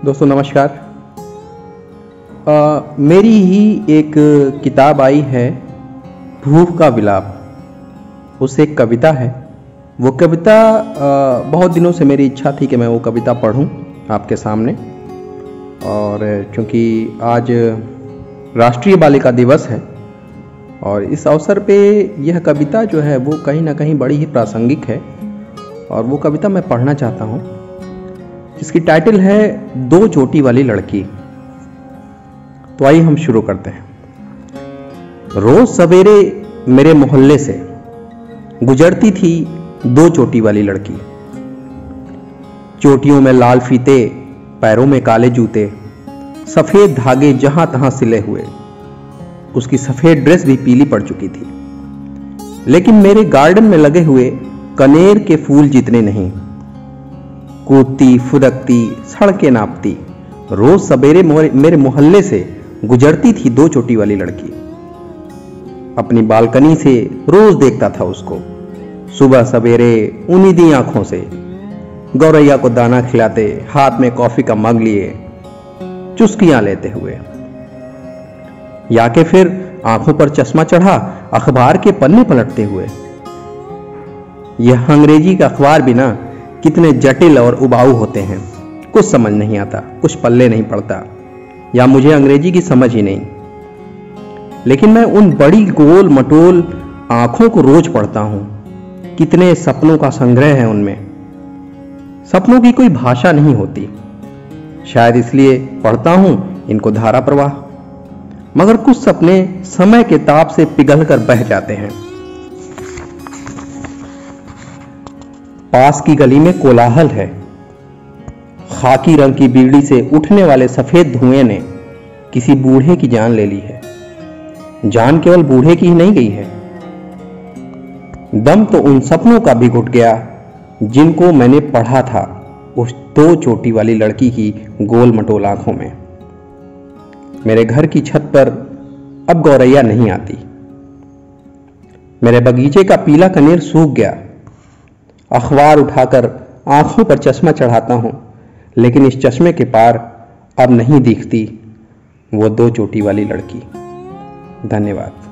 दोस्तों नमस्कार। मेरी ही एक किताब आई है भूख का विलाप। उससे एक कविता है। वो कविता बहुत दिनों से मेरी इच्छा थी कि मैं वो कविता पढूं आपके सामने। और क्योंकि आज राष्ट्रीय बालिका दिवस है और इस अवसर पे यह कविता जो है वो कहीं ना कहीं बड़ी ही प्रासंगिक है और वो कविता मैं पढ़ना चाहता हूँ। इसकी टाइटल है दो चोटी वाली लड़की। तो आइए हम शुरू करते हैं। रोज सवेरे मेरे मोहल्ले से गुजरती थी दो चोटी वाली लड़की। चोटियों में लाल फीते, पैरों में काले जूते, सफेद धागे जहां तहां सिले हुए। उसकी सफेद ड्रेस भी पीली पड़ चुकी थी, लेकिन मेरे गार्डन में लगे हुए कनेर के फूल जितने नहीं। कूदती फुदकती सड़कें नापती रोज सवेरे मेरे मोहल्ले से गुजरती थी दो चोटी वाली लड़की। अपनी बालकनी से रोज देखता था उसको, सुबह सवेरे उन्नीदी आंखों से गौरैया को दाना खिलाते, हाथ में कॉफी का मग लिए चुस्कियां लेते हुए, या के फिर आंखों पर चश्मा चढ़ा अखबार के पन्ने पलटते हुए। यह अंग्रेजी का अखबार भी ना कितने जटिल और उबाऊ होते हैं, कुछ समझ नहीं आता, कुछ पल्ले नहीं पड़ता, या मुझे अंग्रेजी की समझ ही नहीं। लेकिन मैं उन बड़ी गोल मटोल आंखों को रोज पढ़ता हूं। कितने सपनों का संग्रह है उनमें। सपनों की कोई भाषा नहीं होती, शायद इसलिए पढ़ता हूं इनको धारा प्रवाह। मगर कुछ सपने समय के ताप से पिघलकर बह जाते हैं। पास की गली में कोलाहल है। खाकी रंग की बीड़ी से उठने वाले सफेद धुएं ने किसी बूढ़े की जान ले ली है। जान केवल बूढ़े की ही नहीं गई है, दम तो उन सपनों का भी घुट गया जिनको मैंने पढ़ा था उस दो चोटी वाली लड़की की गोल मटोल आंखों में। मेरे घर की छत पर अब गौरैया नहीं आती। मेरे बगीचे का पीला कनेर सूख गया। अखबार उठाकर आंखों पर चश्मा चढ़ाता हूं, लेकिन इस चश्मे के पार अब नहीं दिखती वो दो चोटी वाली लड़की। धन्यवाद।